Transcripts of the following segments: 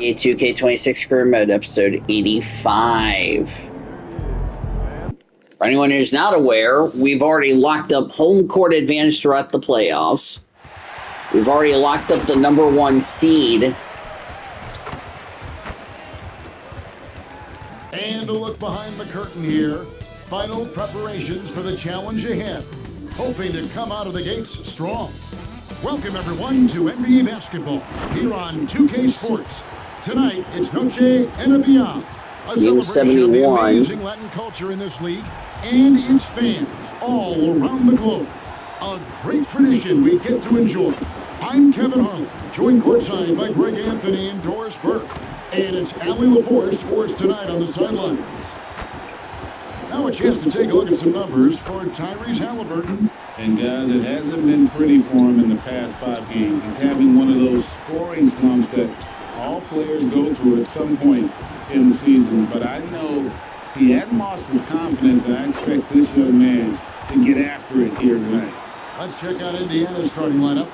NBA 2K26 Career Mode, episode 85. For anyone who's not aware, we've already locked up home court advantage throughout the playoffs. We've already locked up the number 1 seed. And a look behind the curtain here. Final preparations for the challenge ahead. Hoping to come out of the gates strong. Welcome everyone to NBA basketball here on 2K Sports. Tonight, it's Noche Enabia, a celebration of the amazing Latin culture in this league and its fans all around the globe. A great tradition we get to enjoy. I'm Kevin Harlan, joined courtside by Greg Anthony and Doris Burke. And it's Allie LaForce for us tonight on the sidelines. Now a chance to take a look at some numbers for Tyrese Halliburton. And guys, it hasn't been pretty for him in the past 5 games. He's having one of those scoring slumps that all players go through at some point in the season. But I know he hadn't lost his confidence, and I expect this young man to get after it here tonight. Let's check out Indiana's starting lineup.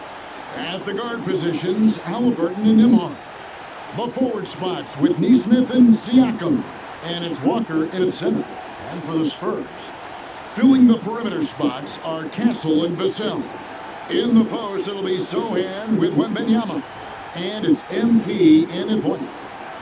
At the guard positions, Halliburton and Nembhard. The forward spots with Nesmith and Siakam. And it's Walker in at center. And for the Spurs, filling the perimeter spots are Castle and Vassell. In the post, it'll be Sohan with Wembanyama. And it's MP in at point.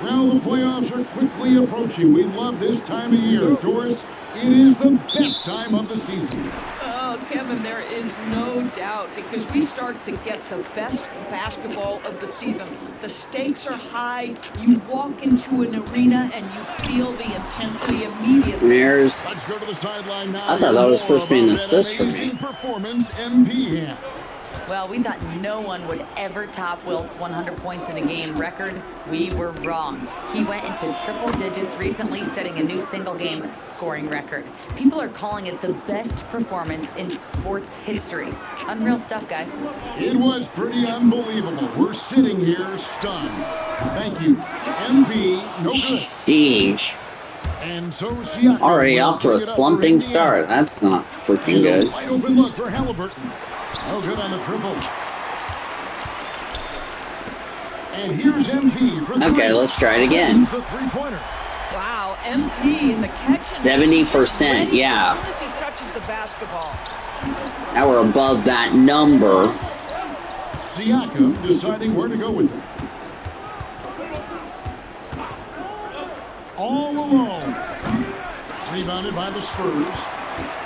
Well, the playoffs are quickly approaching. We love this time of year. Doris, it is the best time of the season. Oh, Kevin, there is no doubt because we start to get the best basketball of the season. The stakes are high. You walk into an arena and you feel the intensity immediately. Let's go to the sideline now. I thought that was supposed to be an assist for me. Amazing performance MP had. Well, we thought no one would ever top Wilt's 100 points in a game record. We were wrong. He went into triple digits recently, setting a new single-game scoring record. People are calling it the best performance in sports history. Unreal stuff, guys. It was pretty unbelievable. We're sitting here stunned. Thank you. MP, no good. Sheesh. And so Siakam Already off to a slumping start. That's not freaking good. Wide open look for Halliburton. No good on the triple. And here's MP for 3. Okay, let's try it again. The three-pointer. Wow, MP in the catch. 70%, yeah. As soon as he touches the basketball. Now we're above that number. Siakam deciding where to go with it. All alone. Rebounded by the Spurs.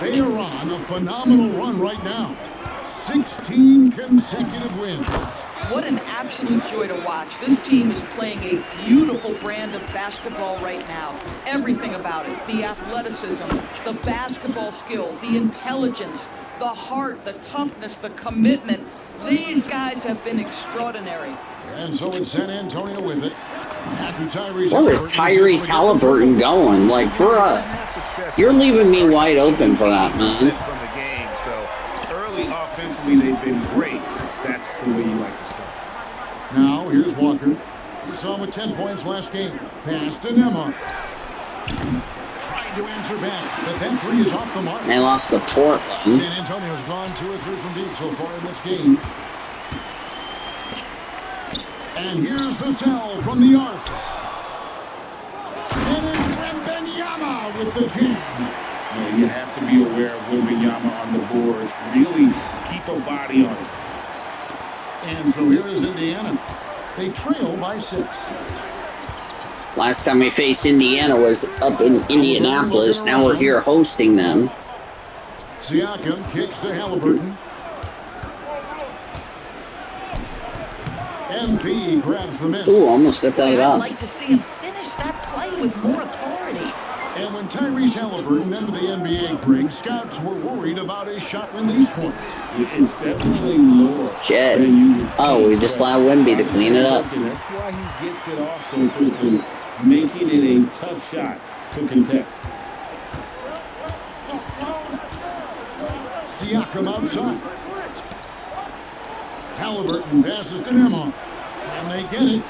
They are on a phenomenal run right now. 16 consecutive wins. What an absolute joy to watch. This team is playing a beautiful brand of basketball right now. Everything about it. The athleticism, the basketball skill, the intelligence, the heart, the toughness, the commitment. These guys have been extraordinary. And so it's San Antonio with it. Where is Tyrese Halliburton going? Like, bruh, you're leaving me wide open for that, man. Offensively, they've been great. That's the way you like to start. Now, here's Walker. We saw him with 10 points last game. Pass to Nembhard. Tried to answer back, but that three is off the mark. They lost to Portland. San Antonio's gone 2 or 3 from deep so far in this game. And here's Vassell from the arc. And it's Wembanyama with the jam. You have to be aware of Wembanyama on the boards. Really keep a body on it. And so here is Indiana. They trail by 6. Last time we faced Indiana was up in Indianapolis. Now we're here hosting them. Siakam kicks to Halliburton. MP grabs the miss. Ooh, almost stepped that I'd up. like to see him finish that play with more authority. And when Tyrese Halliburton entered the NBA, Greg, scouts were worried about his shot release point. It's definitely lower. Shit. Oh, we just allowed Wemby to clean it up. That's why he gets it off so quickly, making it a tough shot to contest. Siakam outside. Halliburton passes to Nembhard. And they get it.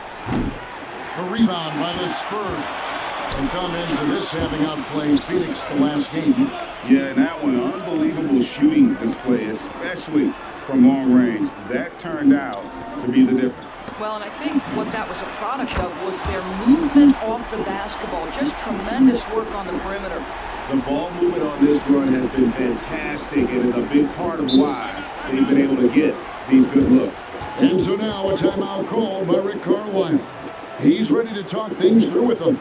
A rebound by the Spurs. And come into this having outplayed Phoenix the last game. Yeah, and that one, unbelievable shooting display, especially from long range. That turned out to be the difference. Well, and I think what that was a product of was their movement off the basketball. Just tremendous work on the perimeter. The ball movement on this run has been fantastic and is a big part of why they've been able to get these good looks. And so now a timeout called by Rick Carlisle. He's ready to talk things through with them.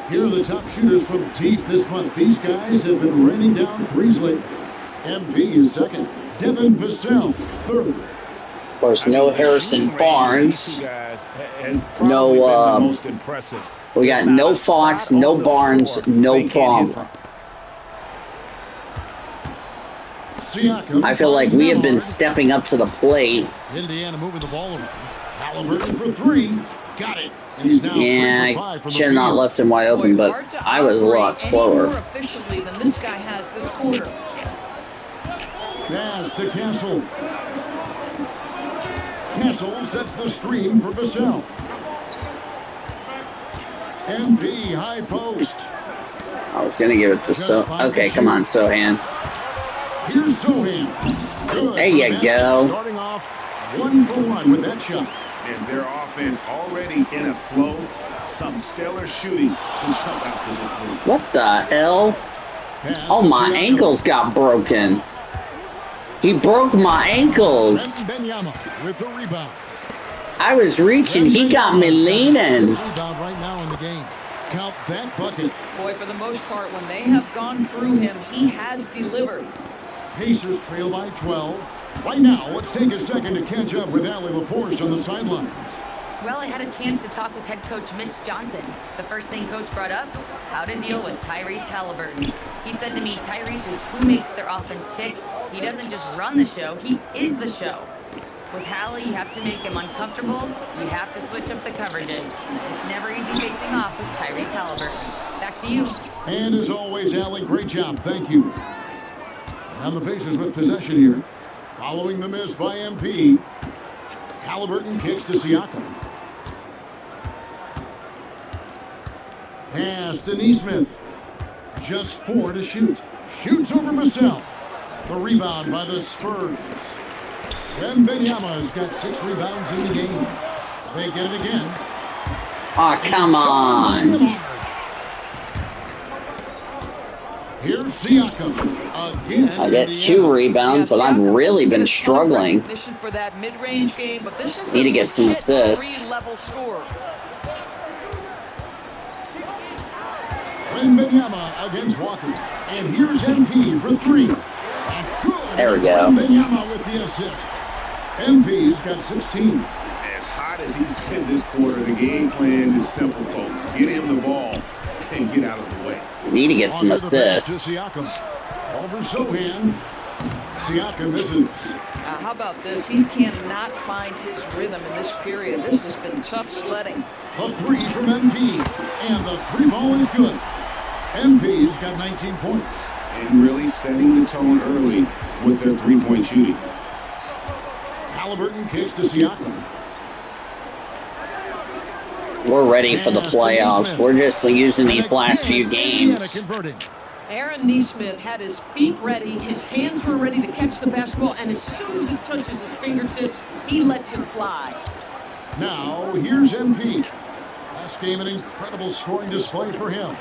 Here are the top shooters from deep this month. These guys have been raining down threes lately. MP is second. Devin Vassell, third. Of course, no Harrison Barnes. No, we got no Fox, no Barnes, no Palmer. I feel like we have been stepping up to the plate. Indiana moving the ball around. Halliburton for three. Got it. And he's now 3 Yeah, for 5 I from should have the not field. left him wide open, but I was a lot Any more slower. efficiently than this guy has this quarter. Pass to Castle. Castle sets the screen for Vassell. MP high post. I was going to give it to Okay, come on, Sohan. Here's Sohan. Good. There for you the basket, go. Starting off 1 for 1 with that shot. And their offense already in a flow. Some stellar shooting to jump out to this lead. What the hell? Pass Oh, to my Siakam. ankles got broken. He broke my ankles. Benyama with the rebound. I was reaching. He got me leaning. Rebound right now in the game. Count that bucket. Boy, for the most part, when they have gone through him, he has delivered. Pacers trail by 12. Right now, let's take a second to catch up with Allie LaForce on the sidelines. Well, I had a chance to talk with head coach Mitch Johnson. The first thing coach brought up, how to deal with Tyrese Halliburton. He said to me, Tyrese is who makes their offense tick. He doesn't just run the show, he is the show. With Hallie, you have to make him uncomfortable. You have to switch up the coverages. It's never easy facing off with Tyrese Halliburton. Back to you. And as always, Allie, great job. Thank you. And the Pacers with possession here. Following the miss by MP. Halliburton kicks to Siakam. Pass to Neesmith. Just 4 to shoot. Shoots over Vassell. The rebound by the Spurs. Benyama's got 6 rebounds in the game. They get it again. Oh, come on. Here's Siakam again. I got 2 rebounds, but I've really been struggling. For that mid-range game, but this is Need to get some assists. Three-level score. Benyama against Walker. And here's MP for 3. That's good. There we go. Benyama with the assist. MP's got 16. As hot as he's been this quarter, the game plan is simple, folks. Get him the ball and get out of the way. Need to get some assists. Siakam. Over Sohan. Siakam misses. How about this? He cannot find his rhythm in this period. This has been tough sledding. A 3 from MP. And the 3 ball is good. MP's got 19 points. And really setting the tone early with their three-point shooting. Halliburton kicks to Siakam. We're ready for the playoffs. We're just using these last few games. Aaron Neesmith had his feet ready, his hands were ready to catch the basketball, and as soon as it touches his fingertips, he lets it fly. Now, here's MP. Last game, an incredible scoring display for him.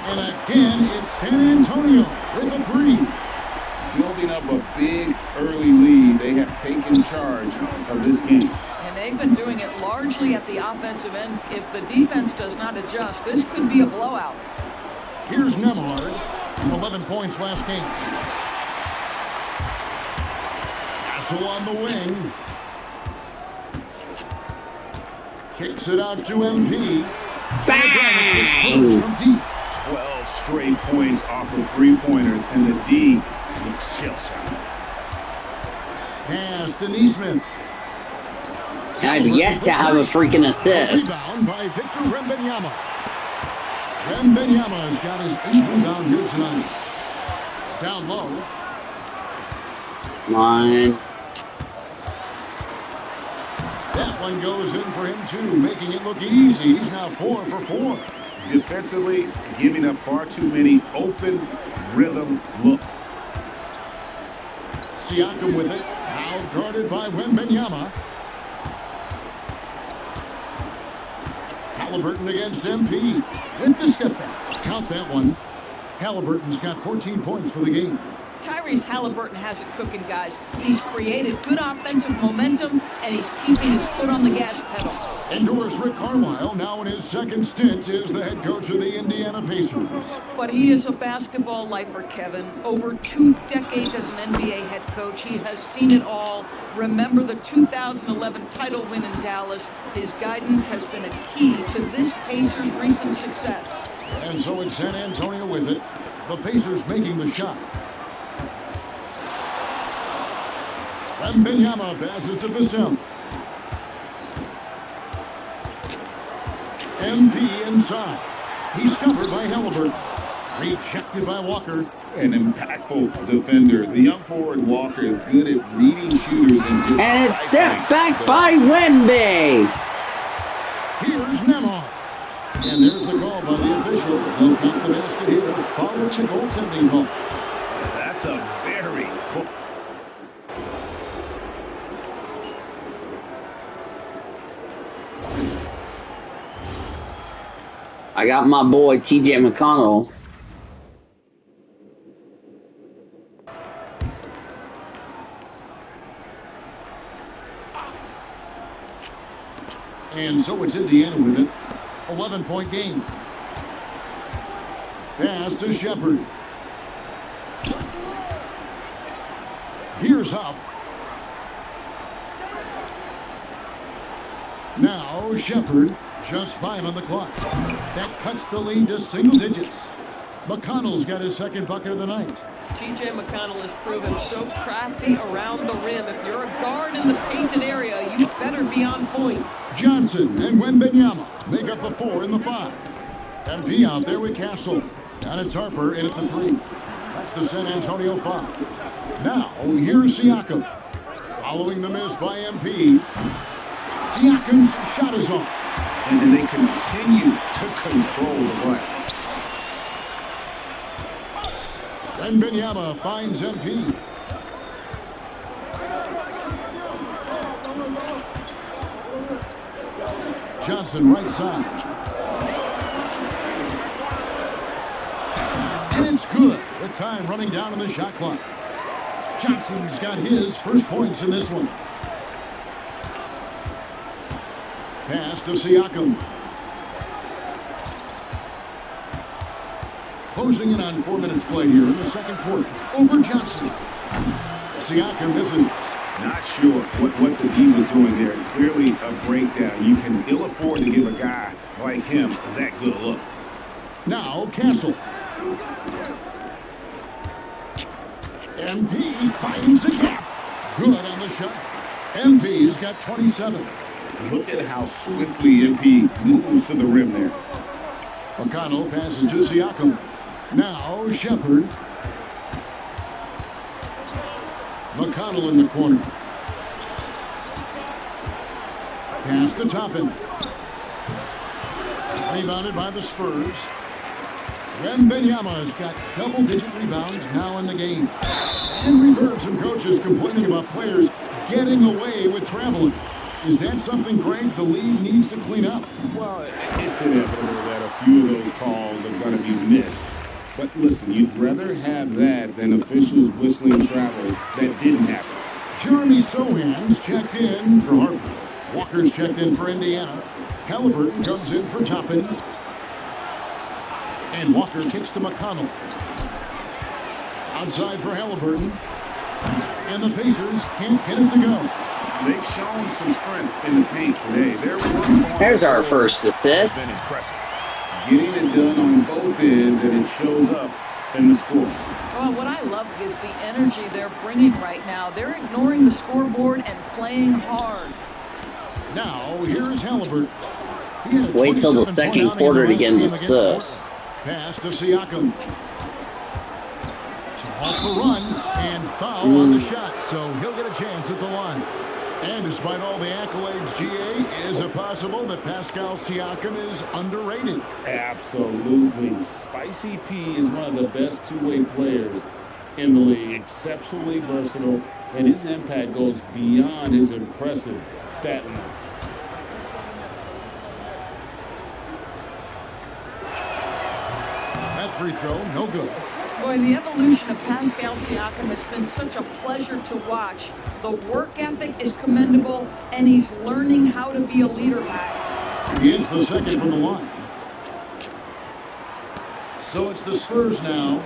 And again, it's San Antonio with a 3. Building up a big early lead, they have taken charge of this game. And they've been doing it largely at the offensive end. If the defense does not adjust, this could be a blowout. Here's Nembhard, 11 points last game. Castle on the wing. Kicks it out to MP. Again, it's the Spurs from deep. 12 straight points off of three-pointers, and the D looks shell-shocked. Pass to Neesmith. And I've yet to have a freaking assist. Rebound by Victor Wembanyama. Wembanyama's got his 8th rebound here tonight. Down low. Come on. That one goes in for him too, making it look easy. He's now 4 for 4. Defensively, giving up far too many open rhythm looks. Siakam with it. Now guarded by Wembanyama. Halliburton against MP with the step back. Count that one. Halliburton's got 14 points for the game. Tyrese Halliburton has it cooking, guys. He's created good offensive momentum, and he's keeping his foot on the gas pedal. Endorsed Rick Carlisle, now in his second stint, is the head coach of the Indiana Pacers. But he is a basketball lifer, Kevin. Over 2 decades as an NBA head coach, he has seen it all. Remember the 2011 title win in Dallas. His guidance has been a key to this Pacers' recent success. And so it's San Antonio with it. The Pacers making the shot. Wembanyama passes to Vassell. MP inside. He's covered by Halliburton. Rejected by Walker. An impactful defender. The young forward Walker is good at reading shooters and just... And it's set back by Wemby. Here's Nembhard. And there's the call by the official. They'll count the basket here following the goaltending call. That's a very... I got my boy TJ McConnell. And so it's Indiana with it. 11-point game. Pass to Shepard. Here's Huff. Now Shepard, just 5 on the clock. That cuts the lead to single digits. McConnell's got his second bucket of the night. TJ McConnell has proven so crafty around the rim. If you're a guard in the painted area, you better be on point. Johnson and Wembanyama make up the 4 and the 5. MP out there with Castle. And it's Harper in at the 3. That's the San Antonio 5. Now, here's Siakam. Following the miss by MP. Siakam's shot is off. And then they continue to control the glass. Wembanyama finds MP. Johnson right side. And it's good with time running down on the shot clock. Johnson's got his first points in this one. Pass to Siakam. Closing in on 4 minutes played here in the second quarter. Over Johnson. Siakam misses. Not sure what the D was doing there. Clearly a breakdown. You can ill afford to give a guy like him that good a look. Now Castle. MP finds a gap. Good on the shot. MP's got 27. Look at how swiftly MP moves to the rim there. McConnell passes to Siakam. Now Shepard. McConnell in the corner. Pass to Toppin. Rebounded by the Spurs. Wembanyama's got double-digit rebounds now in the game. And we've heard some coaches complaining about players getting away with traveling. Is that something, Greg, the league needs to clean up? Well, it's inevitable that a few of those calls are going to be missed. But listen, you'd rather have that than officials whistling travels that didn't happen. Jeremy Sohan's checked in for Harper. Walker's checked in for Indiana. Halliburton comes in for Toppin. And Walker kicks to McConnell. Outside for Halliburton. And the Pacers can't get it to go. They've shown some strength in the paint today. There's our first assist. Been impressive. Getting it done on both ends, and it shows up in the score. Well, what I love is the energy they're bringing right now. They're ignoring the scoreboard and playing hard. Now, here's Halliburton. Wait till the second quarter to get an assist. Pass to Siakam. To off the run and foul on the shot, so he'll get a chance at the line. And despite all the accolades, GA, is it possible that Pascal Siakam is underrated? Absolutely. Spicy P is one of the best two-way players in the league. Exceptionally versatile, and his impact goes beyond his impressive stat line. That free throw, no good. Boy, the evolution of Pascal Siakam has been such a pleasure to watch. The work ethic is commendable, and he's learning how to be a leader, guys. He hits the second from the line. So it's the Spurs now.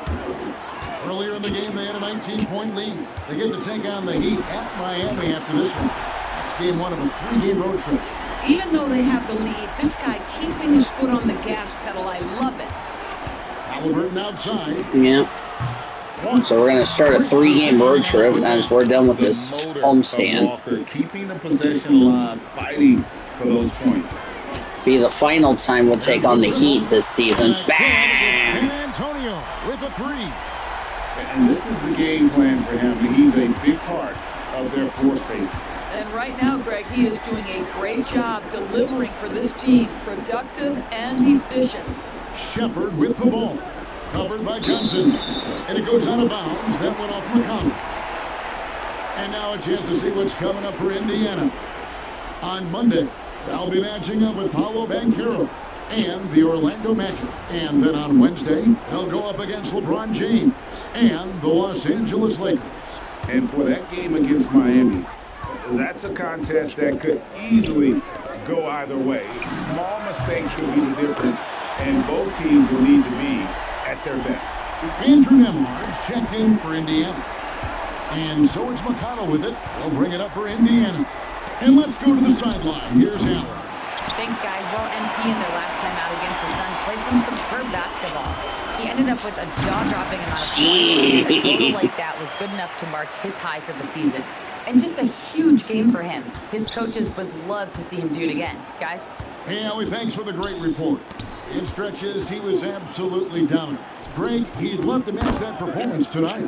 Earlier in the game, they had a 19-point lead. They get to take on the Heat at Miami after this one. It's game one of a 3-game road trip. Even though they have the lead, this guy keeping his foot on the gas pedal, I love it. Halliburton outside. Yeah. So we're going to start a 3-game road trip as we're done with this homestand. Walker, keeping the possession alive, fighting for those points. Be the final time we'll take on the Heat this season. Bang! Bang! San Antonio with a 3. And this is the game plan for him. He's a big part of their floor space. And right now, Greg, he is doing a great job delivering for this team, productive and efficient. Shepard with the ball. Covered by Johnson. And it goes out of bounds. That went off McConnell. And now a chance to see what's coming up for Indiana. On Monday, they'll be matching up with Paolo Banchero and the Orlando Magic. And then on Wednesday, they'll go up against LeBron James and the Los Angeles Lakers. And for that game against Miami, that's a contest that could easily go either way. Small mistakes could be the difference, and both teams will need to be at their best. Andrew Nembhard's checked in for Indiana. And so it's McConnell with it. They'll bring it up for Indiana. And let's go to the sideline. Here's Allen. Thanks, guys. Well, MP in their last time out against the Suns played some superb basketball. He ended up with a jaw-dropping amount of points, and a total like that was good enough to mark his high for the season. And just a huge game for him. His coaches would love to see him do it again. Guys? Hey, Howie, thanks for the great report. In stretches, he was absolutely dominant. Greg, he'd love to match that performance tonight.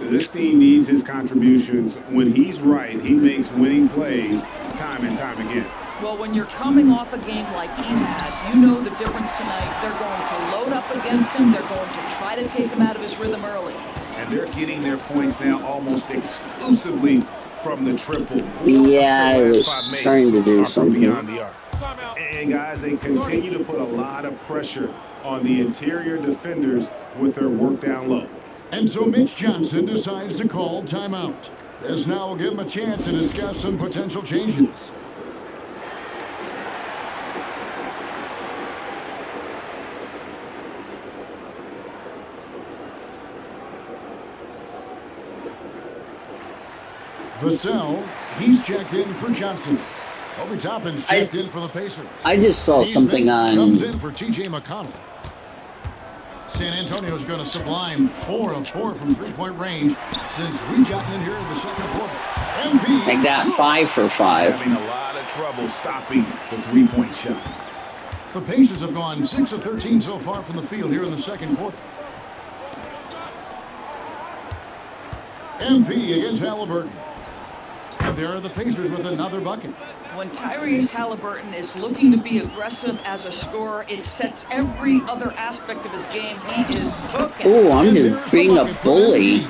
This team needs his contributions. When he's right, he makes winning plays time and time again. Well, when you're coming off a game like he had, you know the difference tonight. They're going to load up against him. They're going to try to take him out of his rhythm early. And they're getting their points now almost exclusively from the triple. Yeah, I was trying to do something. Beyond the arc. And guys, they continue to put a lot of pressure on the interior defenders with their work down low. And so Mitch Johnson decides to call timeout. This now will give him a chance to discuss some potential changes. Vassell, he's checked in for Johnson. Obi Toppin's checked in for the Pacers. I just saw something on... Comes in for T.J. McConnell. San Antonio's going to sublime 4 of 4 from three-point range since we've gotten in here in the second quarter. MP. Make that 5 for 5. Having a lot of trouble stopping the three-point shot. The Pacers have gone 6 of 13 so far from the field here in the second quarter. MP against Halliburton. And there are the Pacers with another bucket. When Tyrese Halliburton is looking to be aggressive as a scorer, it sets every other aspect of his game. He is cooking. Ooh, I'm just being a bully.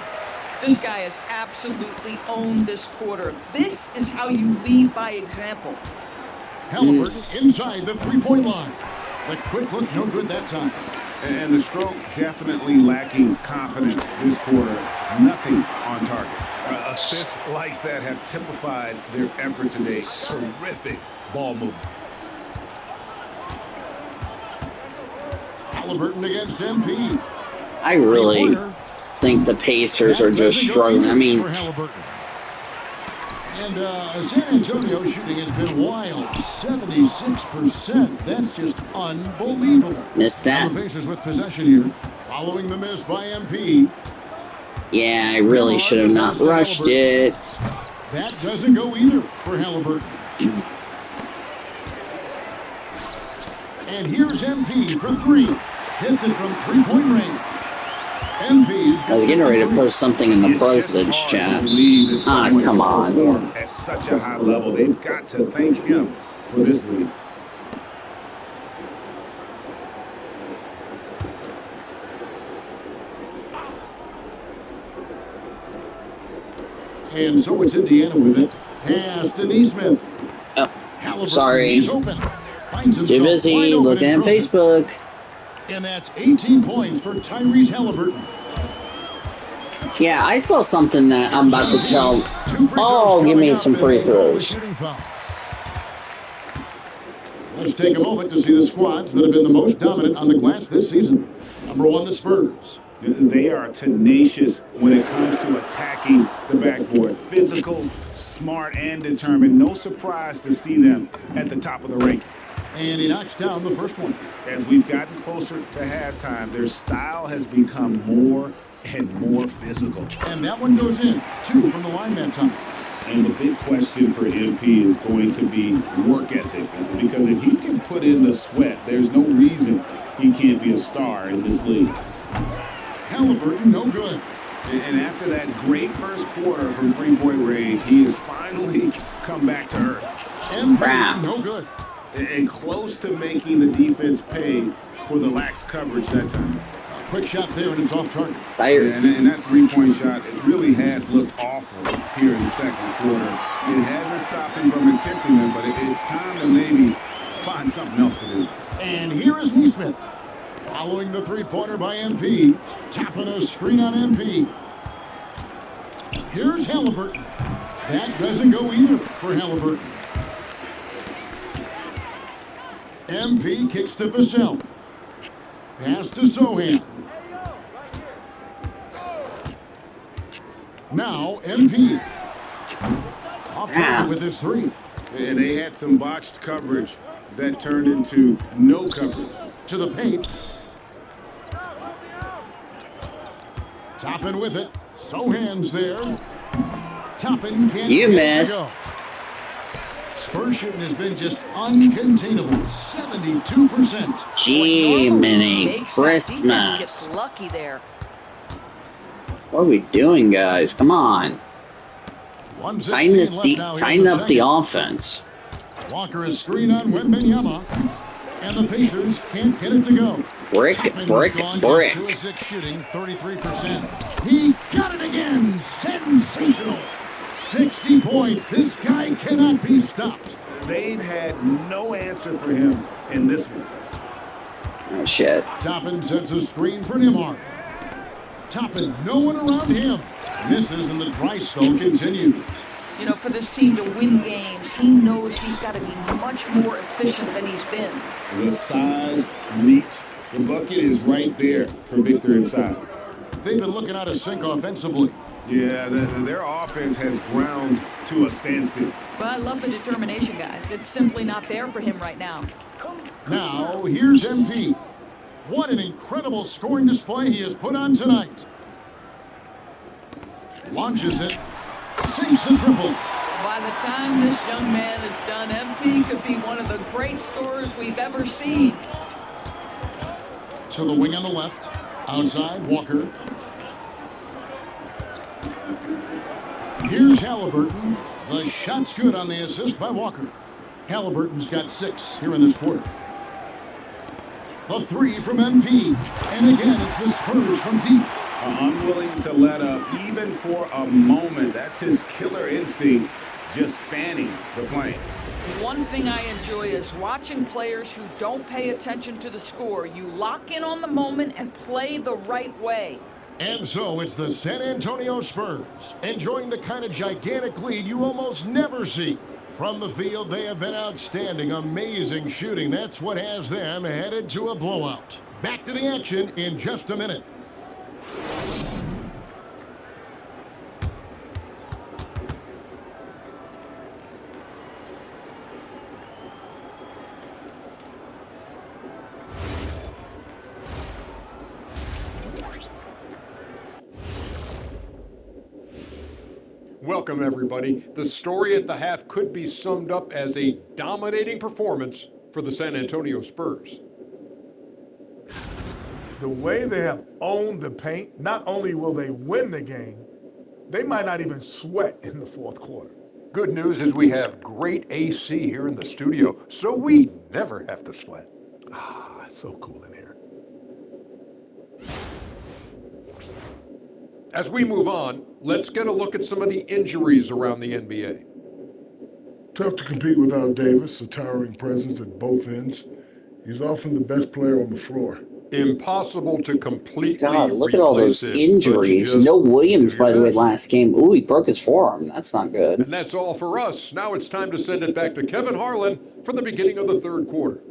This guy has absolutely owned this quarter. This is how you lead by example. Halliburton inside the three-point line. The quick look, no good that time. And the stroke definitely lacking confidence this quarter. Nothing on target. Assists like that have typified their effort today. Terrific ball movement. Halliburton against MP. I really think the Pacers are just struggling. I mean... And San Antonio shooting has been wild. 76%. That's just unbelievable. Missed that. Now the Pacers with possession here. Following the miss by MP. Yeah, I really should have not rushed it. That doesn't go either for Halliburton. And here's MP for 3. Hits it from three-point range. MP's I was getting ready to post something in the It's just president's hard to chat. believe that someone Come can on. perform at such a high level. They've got to thank him for this lead. And so it's Indiana with it. Pass to Neesmith. Oh, Halliburton, sorry. he's open. Finds himself Too busy wide open looking and at drills it. Facebook. And that's 18 points for Tyrese Halliburton. Yeah, I saw something that I'm about to tell. 2 free throws Oh, give coming me up, some and free they call the throws. shooting foul. Let's take a moment to see the squads that have been the most dominant on the glass this season. Number 1, the Spurs. They are tenacious when it comes to attacking the backboard. Physical, smart, and determined. No surprise to see them at the top of the ranking. And he knocks down the first one. As we've gotten closer to halftime, their style has become more and more physical. And that one goes in. 2 from the line that time. And the big question for MP is going to be work ethic. Because if he can put in the sweat, there's no reason he can't be a star in this league. Halliburton, no good. And after that great first quarter from three-point range, he has finally come back to earth. MP, no good. And close to making the defense pay for the lax coverage that time. Quick shot there, and it's off target. Tired. And that three-point shot, it really has looked awful here in the second quarter. It hasn't stopped him from attempting them, but it's time to maybe find something else to do. And here is Neesmith. Following the three-pointer by MP. Tapping a screen on MP. Here's Halliburton. That doesn't go either for Halliburton. MP kicks to Vassell. Pass to Sohan. Now MP. Off target with his 3. And they had some botched coverage that turned into no coverage. To the paint. Toppin with it. Sohan's there. Toppin can't You get it to missed. go. Spurs shooting has been just uncontainable. 72%. Jiminy Christmas. Gets lucky there. What are we doing, guys? Come on. 1:16 left now here in Tighten up the second. offense. Walker is screen on Wembanyama. And the Pacers can't get it to go. Brick, Toppin's brick, gone brick. just 2 of 6 shooting, 33%. He got it again. Sensational. 60 points. This guy cannot be stopped. They've had no answer for him in this one. Oh, shit. Toppin sets a screen for Nembhard. Toppin, no one around him. Misses and the dry spell continues. You know, for this team to win games, he knows he's got to be much more efficient than he's been. The size, reach, the bucket is right there for Victor inside. They've been looking out of sync offensively. Yeah, their offense has ground to a standstill. But I love the determination, guys. It's simply not there for him right now. Now, here's MP. What an incredible scoring display he has put on tonight. Launches it. Sinks the triple. By the time this young man is done, MP could be one of the great scorers we've ever seen. To the wing on the left. Outside, Walker. Here's Halliburton. The shot's good on the assist by Walker. Halliburton's got 6 here in this quarter. The 3 from MP. And again, it's the Spurs from deep. Unwilling to let up even for a moment. That's his killer instinct, just fanning the flame. One thing I enjoy is watching players who don't pay attention to the score. You lock in on the moment and play the right way. And so it's the San Antonio Spurs, enjoying the kind of gigantic lead you almost never see. From the field, they have been outstanding, amazing shooting. That's what has them headed to a blowout. Back to the action in just a minute. Welcome, everybody. The story at the half could be summed up as a dominating performance for the San Antonio Spurs. The way they have owned the paint, not only will they win the game, they might not even sweat in the fourth quarter. Good news is we have great AC here in the studio, so we never have to sweat. Ah, it's so cool in here. As we move on, let's get a look at some of the injuries around the NBA. Tough to compete without Davis, a towering presence at both ends. He's often the best player on the floor. Impossible to completely God, look at all those replace him, injuries. but just No Williams, do by your the way, best. last game. Ooh, he broke his forearm. That's not good. And that's all for us. Now it's time to send it back to Kevin Harlan for the beginning of the third quarter.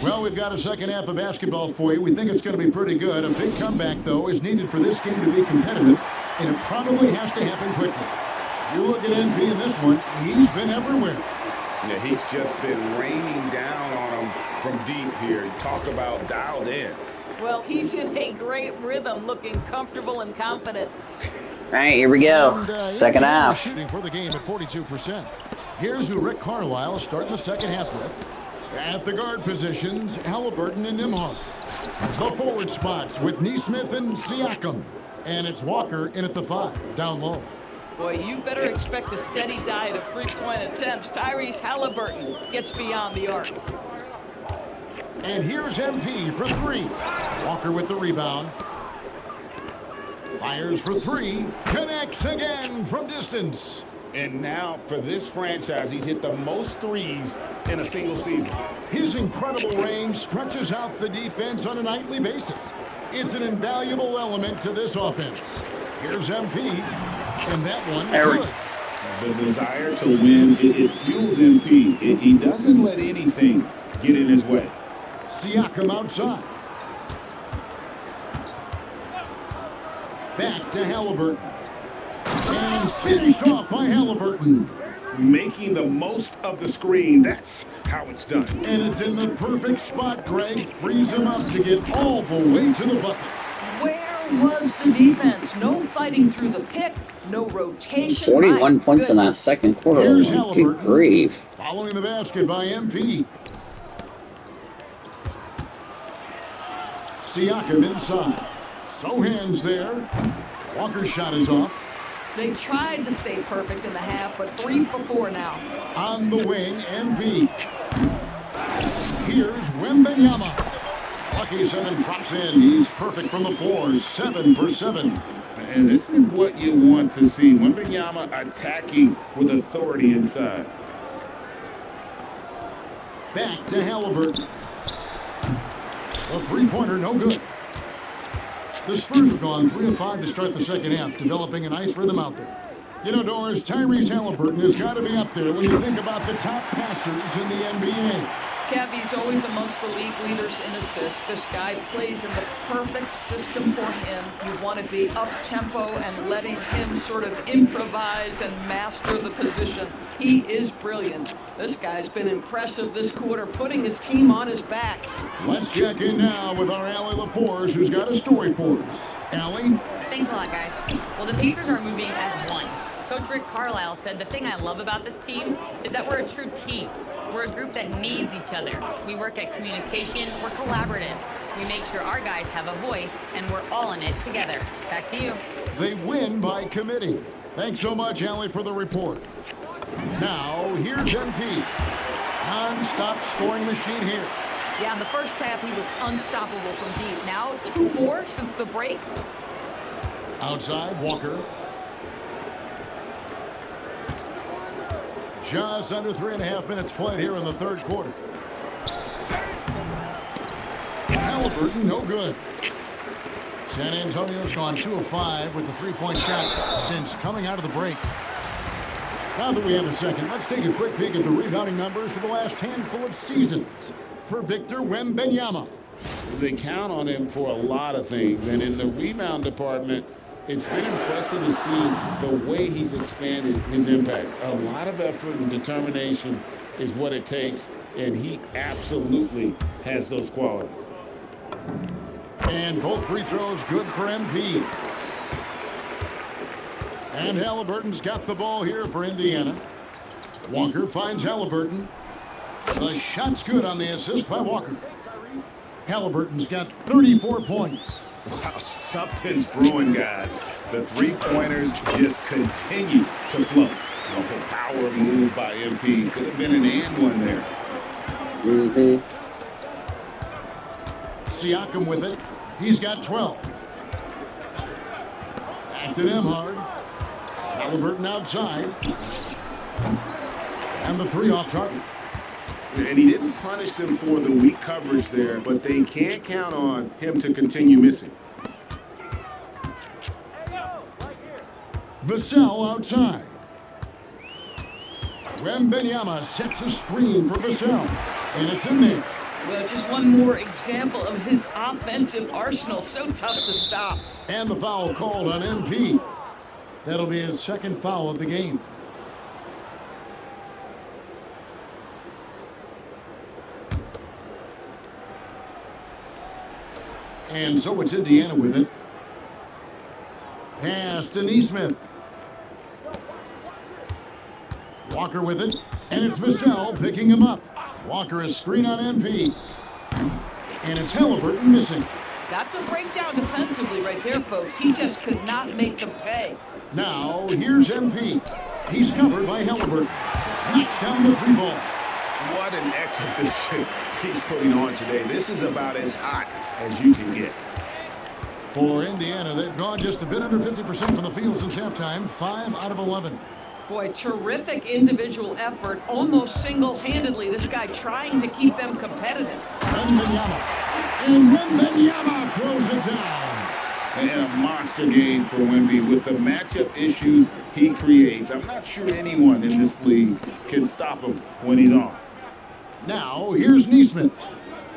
Well, we've got a second half of basketball for you. We think it's going to be pretty good. A big comeback, though, is needed for this game to be competitive, and it probably has to happen quickly. You look at MP in this one, he's been everywhere. Yeah, he's just been raining down on him from deep here. Talk about dialed in. Well, he's in a great rhythm, looking comfortable and confident. All right, here we go. And, Second Indiana half. shooting for the game at 42%. Here's who Rick Carlisle is starting the second half with. At the guard positions, Halliburton and Nembhard. The forward spots with Nesmith and Siakam. And it's Walker in at the 5, down low. Boy, you better expect a steady diet of three-point attempts. Tyrese Halliburton gets beyond the arc. And here's MP for 3. Walker with the rebound. Fires for 3. Connects again from distance. And now, for this franchise, he's hit the most threes in a single season. His incredible range stretches out the defense on a nightly basis. It's an invaluable element to this offense. Here's MP, and that one good. The desire to win, it fuels MP. He doesn't let anything get in his way. Siakam outside. Back to Halliburton. And finished off by Halliburton. Making the most of the screen. That's how it's done. And it's in the perfect spot, Greg. Frees him up to get all the way to the bucket. Where was the defense? No fighting through the pick, no rotation. 41 My points in that goodness. second quarter. Here's Good Halliburton. grief. Following the basket by MP. Siakam inside. So hands there. Walker's shot is off. They tried to stay perfect in the half, but 3 for 4 now. On the wing, MP. Here's Wembanyama. Lucky 7 drops in. He's perfect from the floor. 7 for 7. And this is what you want to see. Wembanyama attacking with authority inside. Back to Halliburton. A three-pointer, no good. The Spurs have gone 3 of 5 to start the second half, developing a nice rhythm out there. You know, Doris, Tyrese Halliburton has got to be up there when you think about the top passers in the NBA. Kevy's always amongst the league leaders in assists. This guy plays in the perfect system for him. You want to be up-tempo and letting him sort of improvise and master the position. He is brilliant. This guy's been impressive this quarter, putting his team on his back. Let's check in now with our Allie LaForce, who's got a story for us. Allie? Thanks a lot, guys. Well, the Pacers are moving as one. Coach Rick Carlisle said the thing I love about this team is that we're a true team. We're a group that needs each other. We work at communication. We're collaborative. We make sure our guys have a voice, and we're all in it together. Back to you. They win by committee. Thanks so much, Allie, for the report. Now, here's MP. Non-stop scoring machine here. Yeah, in the first half, he was unstoppable from deep. Now, 2 more since the break. Outside, Walker. Just under 3.5 minutes played here in the third quarter. Halliburton, no good. San Antonio's gone 2 of 5 with the three-point shot since coming out of the break. Now that we have a second, let's take a quick peek at the rebounding numbers for the last handful of seasons for Victor Wembanyama. They count on him for a lot of things, and in the rebound department, it's been impressive to see the way he's expanded his impact. A lot of effort and determination is what it takes, and he absolutely has those qualities. And both free throws good for MP. And Halliburton's got the ball here for Indiana. Walker finds Halliburton. The shot's good on the assist by Walker. Halliburton's got 34 points. Wow, something's brewing, guys. The three-pointers just continue to flow. The whole power move by MP. Could have been an and one there. Siakam with it. He's got 12. Back to Nembhard. Halliburton outside. And the three off target. And he didn't punish them for the weak coverage there, but they can't count on him to continue missing. Vassell outside. Wembanyama sets a screen for Vassell. And it's in there. Well, just one more example of his offensive arsenal. So tough to stop. And the foul called on MP. That'll be his second foul of the game. And so it's Indiana with it. Pass to Nesmith. Walker with it. And it's Vassell picking him up. Walker a screen on MP. And it's Halliburton missing. That's a breakdown defensively right there, folks. He just could not make them pay. Now, here's MP. He's covered by Halliburton. Knocks down the three ball. What an exhibition he's putting on today. This is about as hot as you can get. For Indiana, they've gone just a bit under 50% from the field since halftime. 5 out of 11. Boy, terrific individual effort, almost single-handedly. This guy trying to keep them competitive. Wembanyama. And Wembanyama throws it down. And a monster game for Wemby with the matchup issues he creates. I'm not sure anyone in this league can stop him when he's on. Now, here's Nesmith.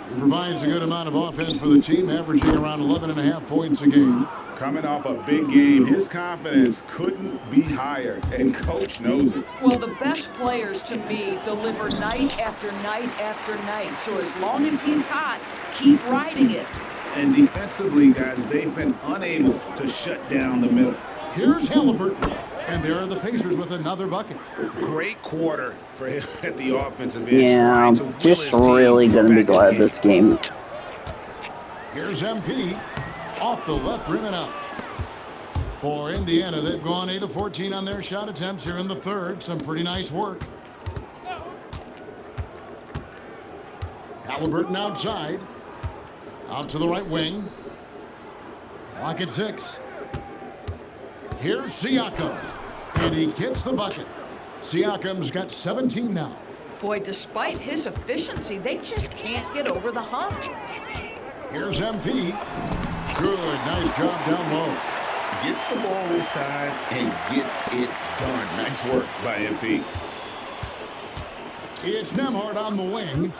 He provides a good amount of offense for the team, averaging around 11.5 points a game. Coming off a big game, his confidence couldn't be higher, and Coach knows it. Well, the best players to me deliver night after night after night. So as long as he's hot, keep riding it. And defensively, guys, they've been unable to shut down the middle. Here's Halliburton. And there are the Pacers with another bucket. Great quarter for him at the offensive end. Yeah, just really going to be glad this game. Here's MP. Off the left rim and out. For Indiana, they've gone 8 of 14 on their shot attempts here in the third. Some pretty nice work. Halliburton outside. Out to the right wing. Clock at 6. Here's Siakam. And he gets the bucket. Siakam's got 17 now. Boy, despite his efficiency, they just can't get over the hump. Here's MP. Good, nice job down low. Gets the ball inside and gets it done. Nice work by MP. It's Nembhard on the wing.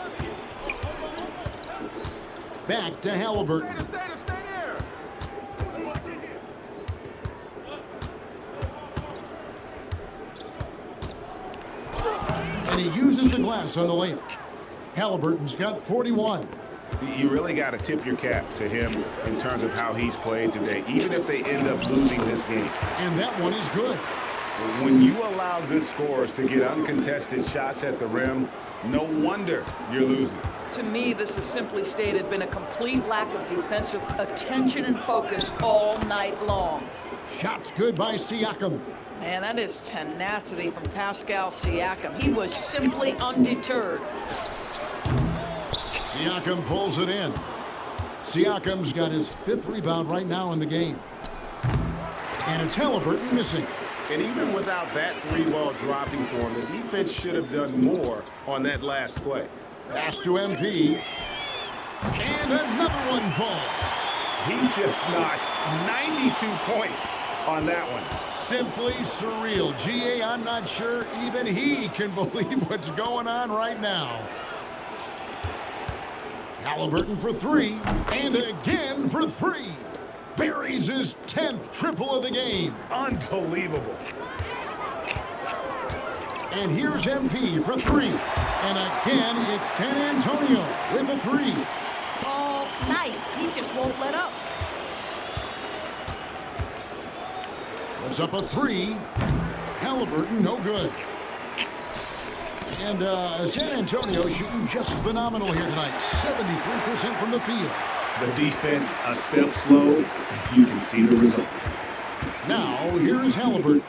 Back to Halliburton. And he uses the glass on the layup. Halliburton's got 41. You really got to tip your cap to him in terms of how he's played today, even if they end up losing this game. And that one is good. When you allow good scorers to get uncontested shots at the rim, no wonder you're losing. To me, this has simply stated been a complete lack of defensive attention and focus all night long. Shots good by Siakam. Man, that is tenacity from Pascal Siakam. He was simply undeterred. Siakam pulls it in. Siakam's got his 5th rebound right now in the game. And it's Halliburton missing. And even without that 3-ball dropping for him, the defense should have done more on that last play. Pass to MP. And another one falls. He just notched 92 points on that one. Simply surreal. G.A., I'm not sure even he can believe what's going on right now. Halliburton for 3, and again for 3. Buries his 10th triple of the game. Unbelievable. And here's MP for 3. And again, it's San Antonio with a 3. All night. He just won't let up. Puts up a three. Halliburton, no good. And San Antonio shooting just phenomenal here tonight. 73% from the field. The defense a step slow. You can see the result. Now, here is Halliburton.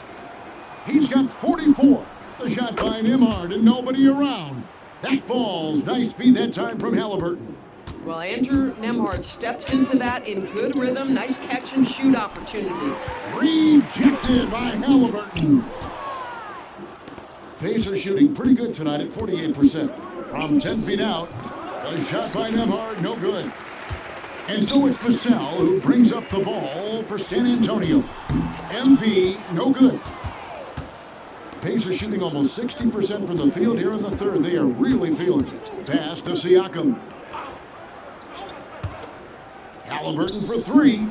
He's got 44. The shot by Nembhard and nobody around. That falls. Nice feed that time from Halliburton. Well, Andrew Nembhard steps into that in good rhythm. Nice catch and shoot opportunity. Rejected by Halliburton. Pacers shooting pretty good tonight at 48%. From 10 feet out, a shot by Nembhard, no good. And so it's Vassell who brings up the ball for San Antonio. MP, no good. Pacers shooting almost 60% from the field here in the third. They are really feeling it. Pass to Siakam. Halliburton for three.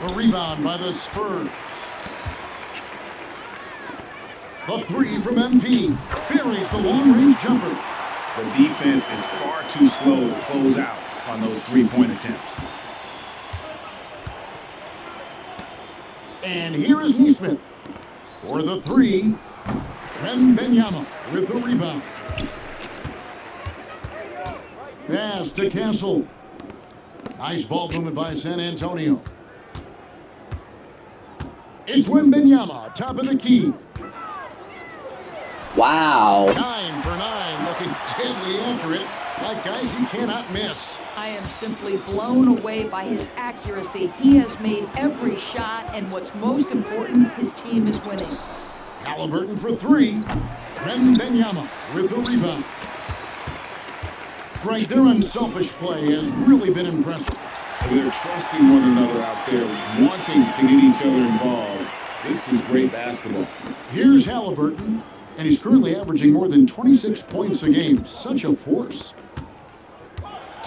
A rebound by the Spurs. The three from MP. Buries the long-range jumper. The defense is far too slow to close out on those three-point attempts. And here is Nesmith for the three. Wembanyama with the rebound. Pass to Castle. Nice ball movement by San Antonio. It's Wembanyama, top of the key. Wow. 9 for 9, looking deadly accurate. Like guys he cannot miss. I am simply blown away by his accuracy. He has made every shot, and what's most important, his team is winning. Halliburton for three. Wembanyama with the rebound. Greg, their unselfish play has really been impressive. They're trusting one another out there, wanting to get each other involved. This is great basketball. Here's Halliburton, and he's currently averaging more than 26 points a game. Such a force.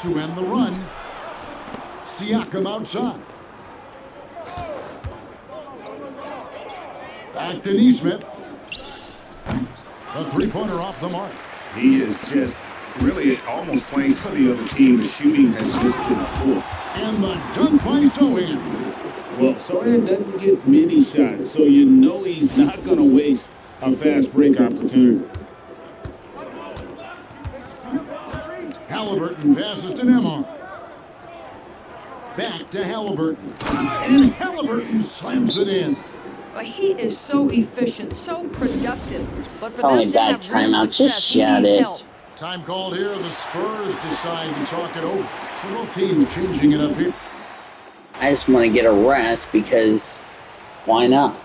To end the run, Siakam outside. Back to Nesmith. The three-pointer off the mark. He is just really almost playing for the other team. The shooting has just been poor. And the dunk by Sochan. Well, Sochan doesn't get many shots, so you know he's not going to waste a fast break opportunity. Halliburton passes to Nembhard. Back to Halliburton. And Halliburton slams it in. Well, he is so efficient, so productive. But for Only them to bad have real timeout. success, Just he shut needs it. help. Time called here. The Spurs decide to talk it over. So both teams changing it up here. I just want to get a rest because why not?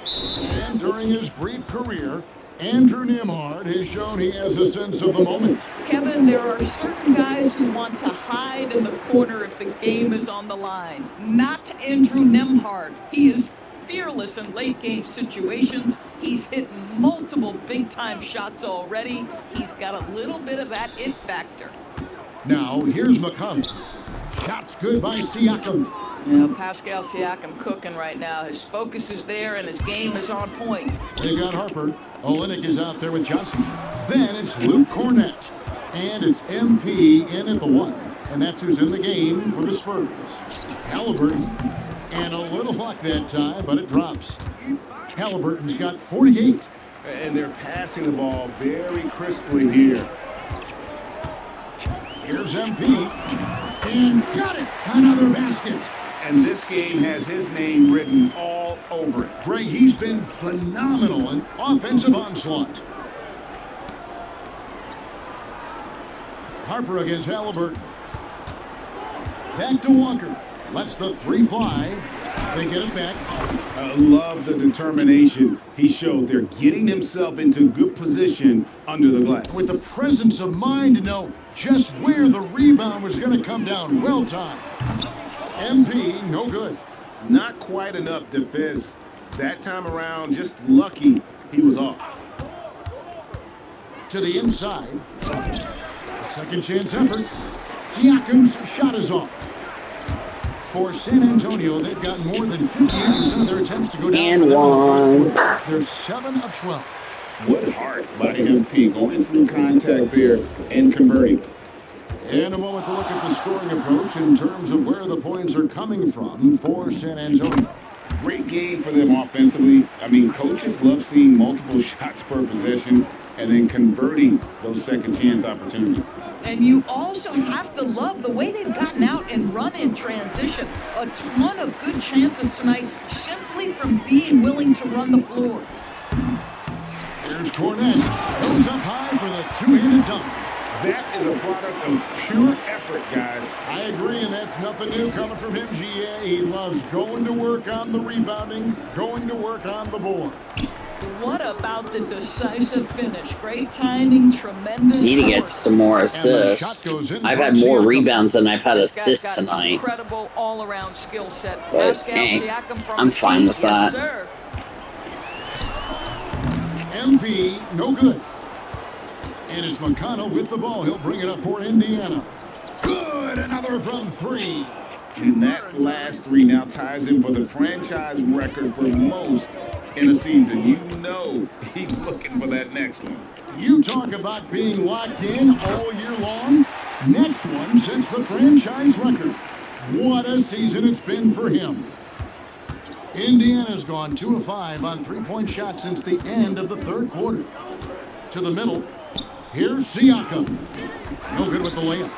And during his brief career, Andrew Nembhard has shown he has a sense of the moment. Kevin, there are certain guys who want to hide in the corner if the game is on the line. Not Andrew Nembhard. He is fearless in late-game situations. He's hit multiple big-time shots already. He's got a little bit of that it factor. Now, here's McConnell. Shots good by Siakam. Pascal Siakam cooking right now. His focus is there, and his game is on point. They've got Harper. Olynyk is out there with Johnson. Then it's Luke Cornett. And it's MP in at the one. And that's who's in the game for the Spurs. Halliburton. And a little luck that time, but it drops. Halliburton's got 48. And they're passing the ball very crisply here. Here's MP. And got it. Another basket. And this game has his name written all over it. Greg, he's been phenomenal in offensive onslaught. Harper against Halliburton. Back to Walker. Lets the three fly. They get it back. I love the determination he showed. They're getting himself into good position under the glass. With the presence of mind to know just where the rebound was going to come down. Well timed. MP, no good. Not quite enough defense. That time around, just lucky he was off. To the inside. A second chance effort. Siakam's shot is off. For San Antonio, they've gotten more than 58% of their attempts to go down. And one. They're 7 of 12. What heart by MP going through contact there and converting. In a moment to look at the scoring approach in terms of where the points are coming from for San Antonio. Great game for them offensively. I mean, coaches love seeing multiple shots per possession and then converting those second chance opportunities. And you also have to love the way they've gotten out and run in transition. A ton of good chances tonight simply from being willing to run the floor. Here's Cornette. Goes up high for the two-handed dunk. That is a product of pure effort, guys. I agree, and that's nothing new coming from him, GA. He loves going to work on the rebounding, going to work on the board. What about the decisive finish? Great timing, tremendous. Need to get some more assists. I've had more rebounds than I've had assists tonight. Incredible all-around skill set. But hey, I'm fine with that. Sir. MP, no good. And it's McConnell with the ball. He'll bring it up for Indiana. Good, another from three. And that last three now ties him for the franchise record for most in a season. You know he's looking for that next one. You talk about being locked in all year long. Next one sets the franchise record. What a season it's been for him. Indiana's gone 2 of 5 on three-point shots since the end of the third quarter. To the middle. Here's Siakam. No good with the layup.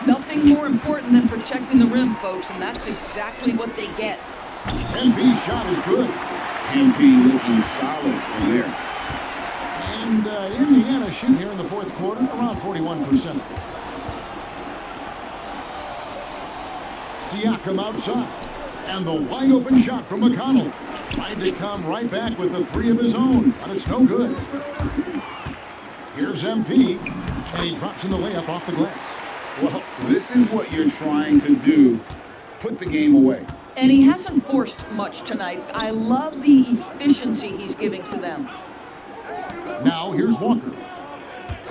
Nothing more important than protecting the rim, folks, and that's exactly what they get. MP's shot is good. MP looking solid from there. And Indiana shooting here in the fourth quarter around 41%. Siakam outside. And the wide open shot from McConnell. Tried to come right back with the three of his own, but it's no good. Here's MP, and he drops in the layup off the glass. Well, this is what you're trying to do. Put the game away. And he hasn't forced much tonight. I love the efficiency he's giving to them. Now here's Walker.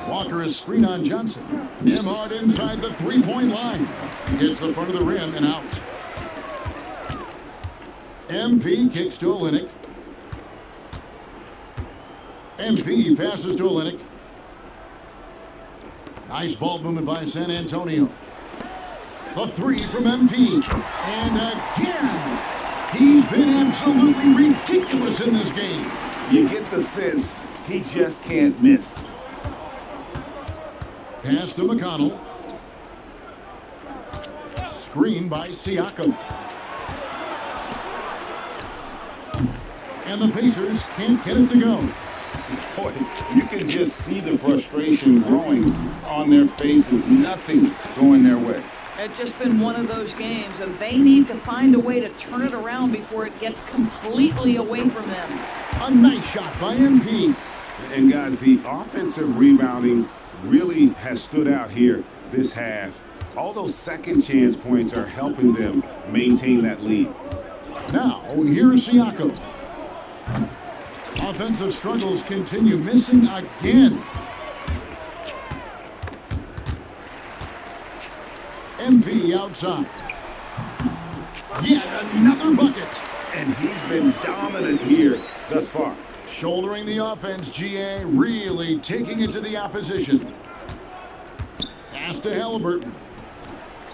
Walker is screen on Johnson. Nembhard inside the three-point line. Hits the front of the rim and out. MP kicks to Olynyk. MP passes to Olynyk. Nice ball movement by San Antonio. The three from MP. And again, he's been absolutely ridiculous in this game. You get the sense he just can't miss. Pass to McConnell. Screen by Siakam. And the Pacers can't get it to go. Boy, you can just see the frustration growing on their faces. Nothing going their way. It's just been one of those games, and they need to find a way to turn it around before it gets completely away from them. A nice shot by MP. And guys, the offensive rebounding really has stood out here this half. All those second chance points are helping them maintain that lead. Now, here's Siakam. Offensive struggles continue, missing again. MP outside. Yet another bucket. And he's been dominant here thus far. Shouldering the offense, GA really taking it to the opposition. Pass to Halliburton.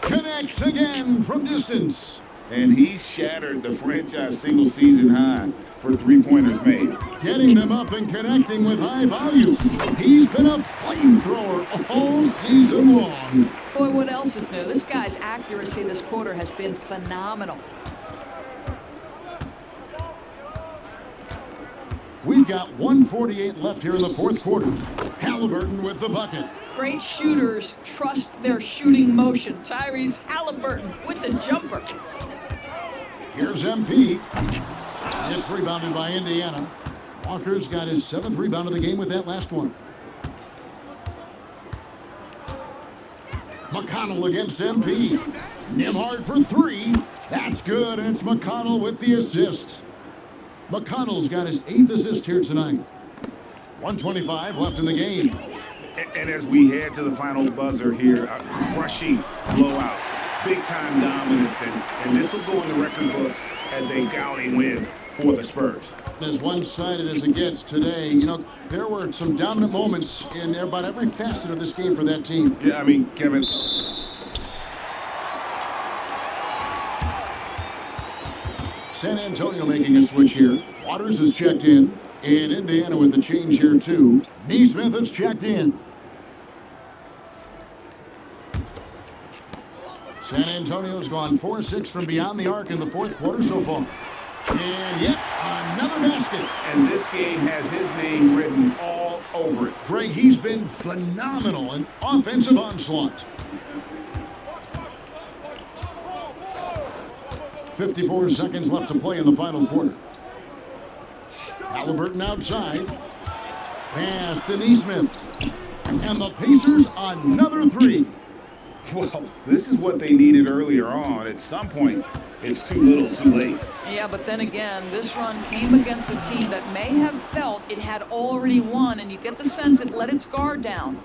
Connects again from distance. And he's shattered the franchise single season high for three-pointers made. Getting them up and connecting with high value. He's been a flamethrower all season long. Boy, what else is new? This guy's accuracy this quarter has been phenomenal. We've got 1:48 left here in the fourth quarter. Halliburton with the bucket. Great shooters trust their shooting motion. Tyrese Halliburton with the jumper. Here's MP. It's rebounded by Indiana. Walker's got his 7th rebound of the game with that last one. McConnell against MP. Nembhard for 3. That's good, and it's McConnell with the assist. McConnell's got his 8th assist here tonight. 1:25 left in the game. And as we head to the final buzzer here, a crushing blowout. Big-time dominance, and this will go in the record books as a gaudy win for the Spurs. As one-sided as it gets today, you know, there were some dominant moments in about every facet of this game for that team. Yeah, I mean, Kevin, San Antonio making a switch here. Waters is checked in. And Indiana with the change here, too. Neesmith is checked in. San Antonio's gone 4-6 from beyond the arc in the fourth quarter so far. And yet, another basket. And this game has his name written all over it. Greg, he's been phenomenal in offensive onslaught. 54 seconds left to play in the final quarter. Halliburton outside. Pass to Neesmith. And the Pacers another three. Well, this is what they needed earlier on. At some point, it's too little, too late. Yeah, but then again, this run came against a team that may have felt it had already won, and you get the sense it let its guard down.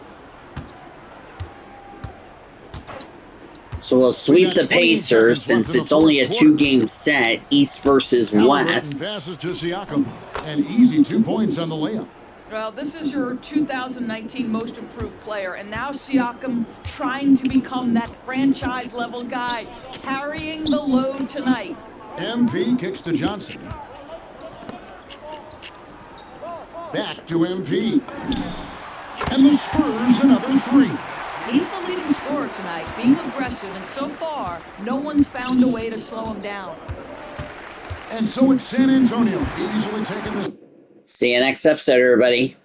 So we'll sweep the Pacers since it's only a 2-game set, East versus West. Passes to Siakam. An easy 2 points on the layup. Well, this is your 2019 Most Improved Player, and now Siakam trying to become that franchise-level guy, carrying the load tonight. MP kicks to Johnson. Back to MP. And the Spurs another three. He's the leading scorer tonight, being aggressive, and so far, no one's found a way to slow him down. And so it's San Antonio easily taking this. See you next episode, everybody.